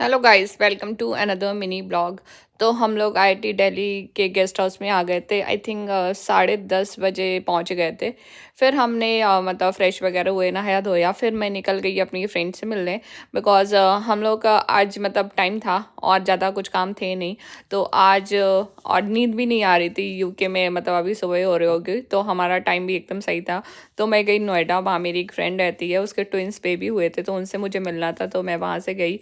Hello guys, welcome to another mini blog. तो हम लोग आईआईटी दिल्ली के गेस्ट हाउस में आ गए थे। आई थिंक 10:30 बजे पहुंच गए थे। फिर हमने मतलब फ्रेश वगैरह हुए, नहाया धोया, फिर मैं निकल गई अपनी फ्रेंड से मिलने। बिकॉज़ हम लोग का आज मतलब टाइम था और ज़्यादा कुछ काम थे नहीं। तो आज और नींद भी नहीं आ रही थी यूके में, मतलब अभी सुबह हो रही होगी, तो हमारा टाइम भी एकदम सही था। तो मैं गई नोएडा, वहाँ मेरी एक फ्रेंड रहती है, उसके ट्विंस बेबी हुए थे, तो उनसे मुझे मिलना था, तो मैं वहाँ से गई।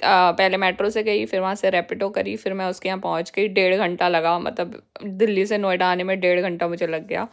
पहले मेट्रो से गई, फिर वहाँ से रैपिडो करी, फिर मैं उसके यहाँ पहुँच गई। 1.5 घंटा लगा, मतलब दिल्ली से नोएडा आने में 1.5 घंटा मुझे लग गया।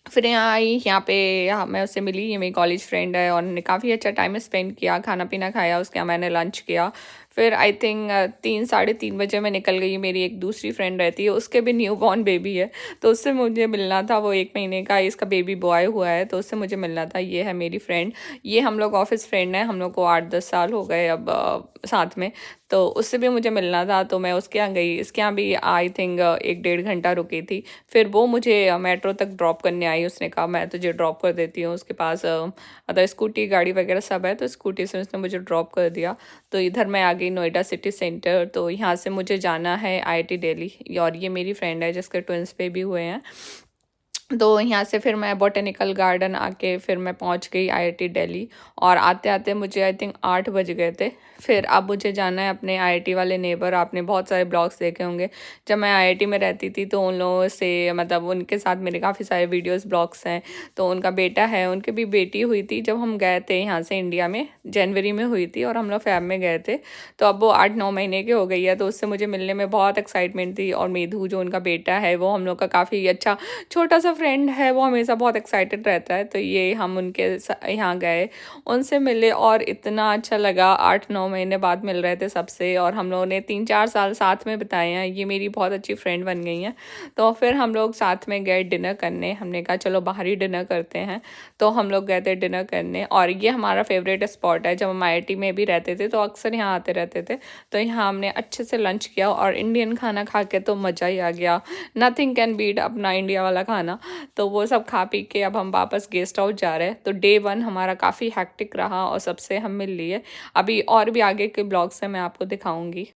फिर यहाँ आई, यहाँ पे यहाँ मैं उससे मिली, ये मेरी कॉलेज फ्रेंड है, और हमने काफ़ी अच्छा टाइम स्पेंड किया, खाना पीना खाया, उसके यहाँ मैंने लंच किया। फिर आई थिंक 3 साढ़े 3 बजे मैं निकल गई। मेरी एक दूसरी फ्रेंड रहती है, उसके भी न्यू बॉर्न बेबी है, तो उससे मुझे मिलना था। वो 1 महीने का, इसका बेबी बॉय हुआ है, तो उससे मुझे मिलना था। ये है मेरी फ्रेंड। ये हम लोग ऑफिस फ्रेंड हैं, हम लोग को 8-10 साल हो गए अब साथ में। तो उससे भी मुझे मिलना था, तो मैं उसके यहाँ गई। इसके यहाँ भी आई थिंक 1-1.5 घंटा रुकी थी। फिर वो मुझे मेट्रो तक ड्रॉप करने आई। उसने कहा मैं तुझे ड्रॉप कर देती हूँ, उसके पास मतलब स्कूटी गाड़ी वगैरह सब है, तो स्कूटी से उसने मुझे ड्रॉप कर दिया। तो इधर मैं आ गई नोएडा सिटी सेंटर। तो यहाँ से मुझे जाना है आईआईटी दिल्ली, और ये मेरी फ्रेंड है जिसके ट्विंस पे भी हुए हैं। तो यहाँ से फिर मैं बॉटेनिकल गार्डन आके फिर मैं पहुँच गई आईआईटी दिल्ली। और आते आते मुझे आई थिंक 8 बज गए थे। फिर अब मुझे जाना है अपने आईआईटी वाले नेबर। आपने बहुत सारे ब्लॉग्स देखे होंगे। जब मैं आईआईटी में रहती थी तो उन लोगों से, मतलब उनके साथ मेरे काफ़ी सारे वीडियोस ब्लॉग्स हैं। तो उनका बेटा है, उनकी भी बेटी हुई थी जब हम गए थे यहाँ से इंडिया में, जनवरी में हुई थी, और हम लोग फैब में गए थे। तो अब वो 8-9 महीने की हो गई है, तो उससे मुझे मिलने में बहुत एक्साइटमेंट थी। और मेधु जो उनका बेटा है, वो हम लोग का काफ़ी अच्छा छोटा सा फ्रेंड है, वो हमेशा बहुत एक्साइटेड रहता है। तो ये हम उनके यहाँ गए, उनसे मिले, और इतना अच्छा लगा। 8-9 महीने बाद मिल रहे थे सबसे, और हम लोगों ने 3-4 साल साथ में बिताए हैं। ये मेरी बहुत अच्छी फ्रेंड बन गई हैं। तो फिर हम लोग साथ में गए डिनर करने। हमने कहा चलो बाहर ही डिनर करते हैं, तो हम लोग गए थे डिनर करने। और ये हमारा फेवरेट स्पॉट है। जब हम आईआईटी में भी रहते थे तो अक्सर यहाँ आते रहते थे। तो यहाँ हमने अच्छे से लंच किया, और इंडियन खाना खा के तो मज़ा ही आ गया। नथिंग कैन बीट अपना इंडिया वाला खाना। तो वो सब खा पी के अब हम वापस गेस्ट हाउस जा रहे हैं। तो डे 1 हमारा काफ़ी हैक्टिक रहा, और सबसे हम मिल लिए। अभी और भी आगे के ब्लॉग्स हैं, मैं आपको दिखाऊंगी।